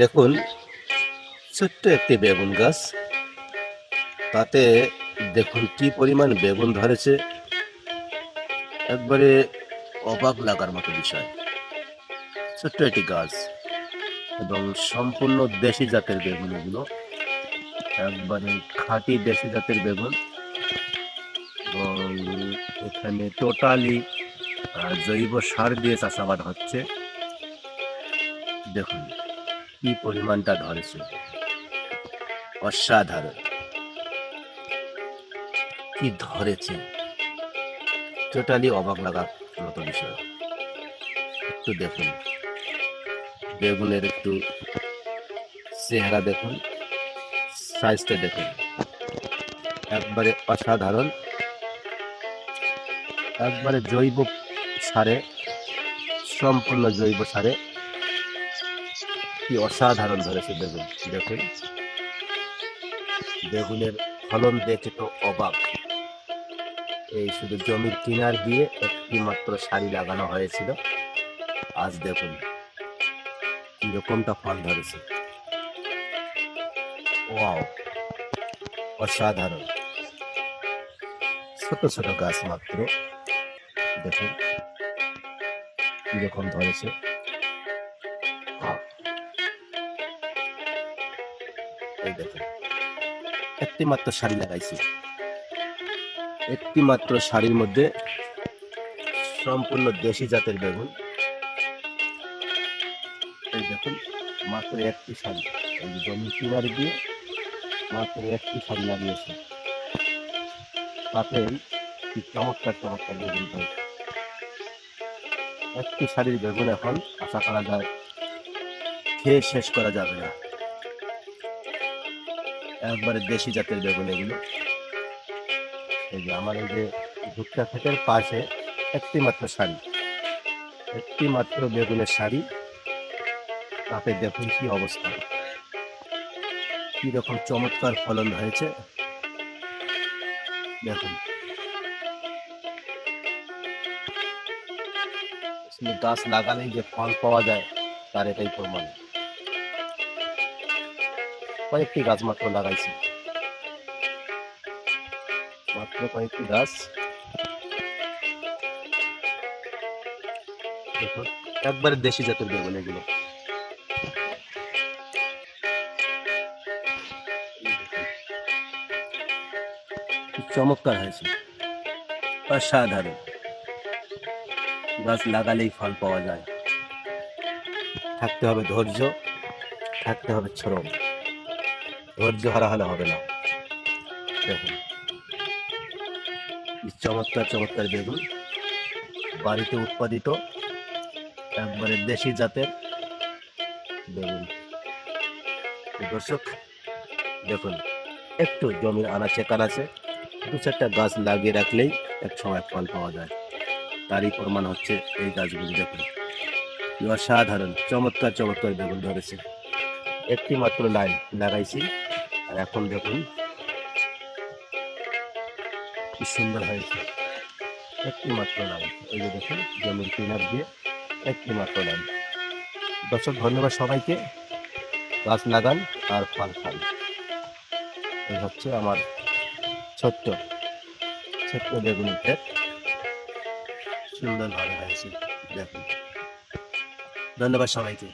দেখুন, ছোট্ট একটি বেগুন গাছ, তাতে দেখুন কি পরিমাণ বেগুন ধরেছে। একবারে অবাক লাগার মতো বিষয়। ছোট্ট একটি গাছ এবং সম্পূর্ণ দেশি জাতের বেগুন এগুলো। একবারে খাঁটি দেশি জাতের বেগুন এবং এখানে টোটালি জৈব সার দিয়ে চাষাবাদ হচ্ছে। দেখুন কি পরিমাণটা ধরেছে, অসাধারণ। কি ধরেছে, টোটালি অবাক লাগার মতো বিষয়। একটু দেখুন বেগুনের একটু চেহারা দেখুন, সাইজটা দেখুন, একবারে অসাধারণ। একবারে জৈব সারে, সম্পূর্ণ জৈব সারে কি অসাধারণ ধরেছে বেগুন। দেখুন বেগুনের ফলন দেখে তো অবাক। এই শুধু জমির কিনার দিয়ে একটি মাত্র সারি লাগানো হয়েছিল, আজ দেখুন কিরকমটা ফল ধরেছে। ওয়াও, অসাধারণ। ছোট ছোট গাছ মাত্র, দেখুন কিরকম ধরেছে। এই দেখুন একটি মাত্র সারি লাগাইছি, একটি মাত্র সারির মধ্যে সম্পূর্ণ দেশি জাতের বেগুন। এই দেখুন মাত্র একটি সারি, এই জমি কিনার দিয়ে মাত্র একটি সারি লাগিয়েছে, তাতে কি চমৎকার চমৎকার বেগুন হয়েছে। একটি সারির বেগুন এখন আশা করা যায় খেয়ে শেষ করা যাবে না। একবারে দেশি জাতের বেগুন এগুলো। এই যে আমার এই যে ভুট্টা ক্ষেতের পাশে একটি মাত্র সারি, একটি মাত্র বেগুনের সারি, তাতে দেখুন কি অবস্থা, কি রকম চমৎকার ফলন হয়েছে। দেখুন গাছ লাগালেই যে ফল পাওয়া যায় তার এটাই প্রমাণ। কয়েকটি গাছ মাত্র লাগাইছি, মাত্র কয়েকটি গাছ। দেখুন একবারে দেশি জাতের বেগুন এগুলো। চমৎকার হয়েছে, অসাধারণ। গাছ লাগালেই ফল পাওয়া যায়, থাকতে হবে ধৈর্য, থাকতে হবে শ্রম। ধৈর্য হারা হলে হবে না। দেখুন কি চমৎকার চমৎকার বেগুন, বাড়িতে উৎপাদিত একবারে দেশি জাতের বেগুন। দর্শক দেখুন, একটু জমির আনাচে কানাচে দু চারটা গাছ লাগিয়ে রাখলেই এক সময় ফল পাওয়া যায়। তারই প্রমাণ হচ্ছে এই গাছগুলি। দেখুন কি অসাধারণ চমৎকার চমৎকার বেগুন ধরেছে। একটি মাত্র লাইন লাগাইছি, আর এখন দেখুন কি সুন্দর হয়েছে। একটি মাত্র লাইন, এই যে দেখুন জমির কিনার দিয়ে একটি মাত্র লাইন। দর্শক ধন্যবাদ সবাইকে। গাছ লাগান আর ফল খান। এই হচ্ছে আমার ছোট্ট ছোট্ট বেগুনের ক্ষেত, সুন্দরভাবে হয়েছে। দেখুন ধন্যবাদ সবাইকে।